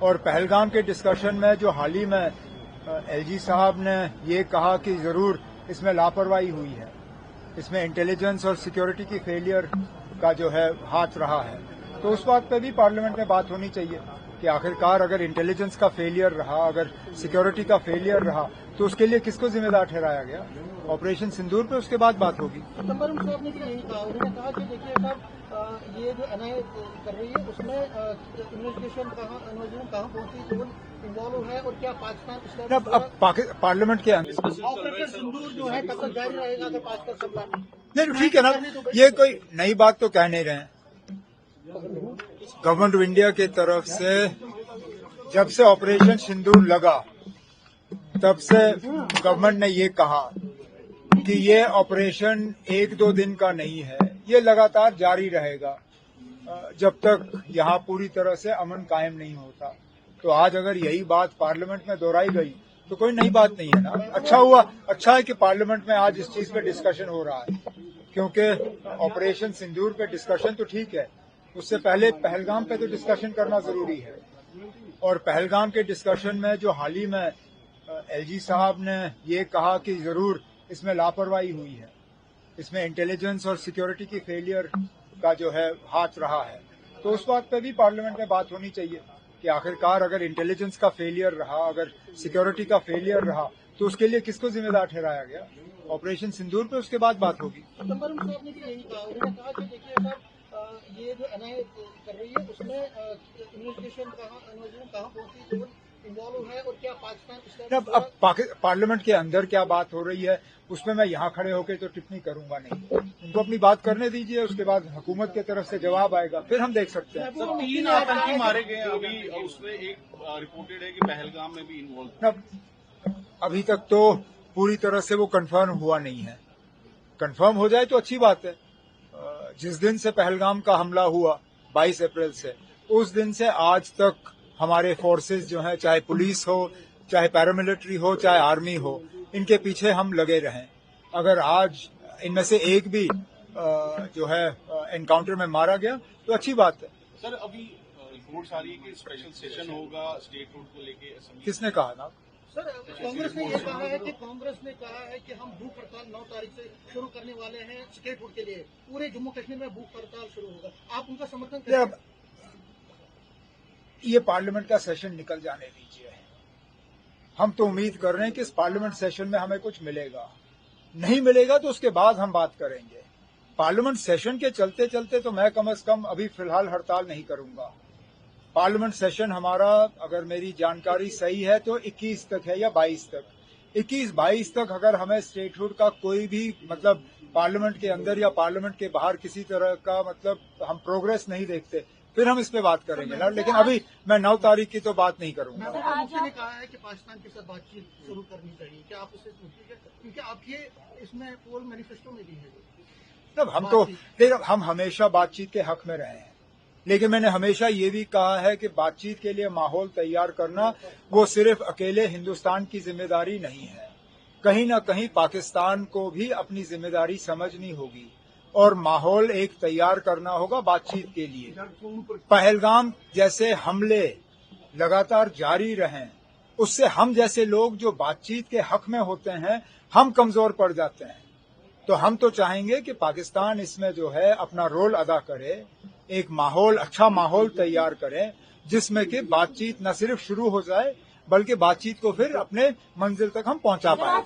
और पहलगाम के डिस्कशन में जो हाल ही में एलजी साहब ने ये कहा कि जरूर इसमें लापरवाही हुई है, इसमें इंटेलिजेंस और सिक्योरिटी की फेलियर का जो है हाथ रहा है, तो उस बात पे भी पार्लियामेंट में बात होनी चाहिए कि आखिरकार अगर इंटेलिजेंस का फेलियर रहा, अगर सिक्योरिटी का फेलियर रहा, तो उसके लिए किसको जिम्मेदार ठहराया गया। ऑपरेशन सिंदूर पे उसके बाद बात होगी। चिदम्बरम साहब ने भी यही कहा, उन्होंने कहा कि देखिए साहब ये जो एनआईए कर रही है उसमें इन्वेस्टिगेशन कहाँ पहुंची, कौन इन्वॉल्व है और क्या पाकिस्तान अब पार्लियामेंट के अंदर ऑपरेशन सिंदूर जो है तब तक जारी रहेगा अगर पाकिस्तान सब नहीं, ठीक है ना, ये कोई नई बात तो कह नहीं रहे हैं। गवर्नमेंट ऑफ इंडिया की तरफ से जब से ऑपरेशन सिंदूर लगा तब से गवर्नमेंट ने ये कहा कि ये ऑपरेशन 1-2 दिन का नहीं है, ये लगातार जारी रहेगा जब तक यहाँ पूरी तरह से अमन कायम नहीं होता। तो आज अगर यही बात पार्लियामेंट में दोहराई गई तो कोई नई बात नहीं है ना। अच्छा हुआ, अच्छा है कि पार्लियामेंट में आज इस चीज पे डिस्कशन हो रहा है, क्योंकि ऑपरेशन सिंदूर पे डिस्कशन तो ठीक है, उससे पहले पहलगाम पे तो डिस्कशन करना जरूरी है। और पहलगाम के डिस्कशन में जो हाल ही में एलजी साहब ने ये कहा कि जरूर इसमें लापरवाही हुई है, इसमें इंटेलिजेंस और सिक्योरिटी की फेलियर का जो है हाथ रहा है, तो उस बात पे भी पार्लियामेंट में बात होनी चाहिए कि आखिरकार अगर इंटेलिजेंस का फेलियर रहा, अगर सिक्योरिटी का फेलियर रहा, तो उसके लिए किसको जिम्मेदार ठहराया गया। ऑपरेशन सिंदूर पे उसके बाद बात होगी। चिदम्बरम साहब ने भी यही कहा, उन्होंने कहा कि देखिए साहब ये जो एनआईए कर रही है उसमें इन्वेस्टिगेशन कहाँ पहुंची, कौन इन्वॉल्व है और क्या पाकिस्तान अब पार्लियामेंट के अंदर क्या बात हो रही है उसमें मैं यहाँ खड़े होकर तो टिप्पणी करूंगा नहीं। उनको अपनी बात करने दीजिए, उसके बाद हुकूमत की तरफ से जवाब आएगा, फिर हम देख सकते हैं। सर 3 आतंकी मारे गए अभी, उसमें एक रिपोर्टेड है कि पहलगाम में भी इन्वॉल्व। अभी तक तो पूरी तरह से वो कंफर्म हुआ नहीं है। कंफर्म हो जाए तो अच्छी बात है। जिस दिन से पहलगाम का हमला हुआ 22 अप्रैल से, उस दिन से आज तक हमारे फोर्सेस जो हैं, चाहे पुलिस हो, चाहे पैरामिलिट्री हो, चाहे आर्मी हो, इनके पीछे हम लगे रहें। अगर आज इनमें से एक भी जो है एनकाउंटर में मारा गया तो अच्छी बात है। सर अभी रिपोर्ट्स आ रही है कि स्पेशल सेशन होगा स्टेट रोड को लेके। किसने कहा ना? सर कांग्रेस ने ये कहा है कि हम भूख हड़ताल 9 तारीख से शुरू करने वाले हैं स्टेट फूड के लिए, पूरे जम्मू कश्मीर में भूख हड़ताल शुरू होगा, आप उनका समर्थन करें? ये पार्लियामेंट का सेशन निकल जाने दीजिए। हम तो उम्मीद कर रहे हैं कि इस पार्लियामेंट सेशन में हमें कुछ मिलेगा, नहीं मिलेगा तो उसके बाद हम बात करेंगे। पार्लियामेंट सेशन के चलते चलते तो मैं कम से कम अभी फिलहाल हड़ताल नहीं करूंगा। पार्लियामेंट सेशन हमारा, अगर मेरी जानकारी सही है, तो 21 तक है या 22 तक। 21-22 तक अगर हमें स्टेटहुड का कोई भी मतलब पार्लियामेंट के अंदर या पार्लियामेंट के बाहर किसी तरह का मतलब हम प्रोग्रेस नहीं देखते, फिर हम इस पे बात करेंगे ना। लेकिन अभी मैं 9 तारीख की तो बात नहीं करूंगा। मुफ्ती ने कहा है कि पाकिस्तान के साथ बातचीत शुरू करनी चाहिए, क्या आप उससे सोचिए? क्योंकि आप ये इसमें पोल मैनिफेस्टो में भी है। तब हम हमेशा बातचीत के हक में रहे हैं, लेकिन मैंने हमेशा ये भी कहा है कि बातचीत के लिए माहौल तैयार करना वो सिर्फ अकेले हिंदुस्तान की जिम्मेदारी नहीं है। कहीं न कहीं पाकिस्तान को भी अपनी जिम्मेदारी समझनी होगी और माहौल एक तैयार करना होगा बातचीत के लिए। पहलगाम जैसे हमले लगातार जारी रहें, उससे हम जैसे लोग जो बातचीत के हक में होते हैं, हम कमजोर पड़ जाते हैं। तो हम तो चाहेंगे कि पाकिस्तान इसमें जो है अपना रोल अदा करे, एक माहौल, अच्छा माहौल तैयार करें जिसमें कि बातचीत न सिर्फ शुरू हो जाए बल्कि बातचीत को फिर अपने मंजिल तक हम पहुंचा पाए।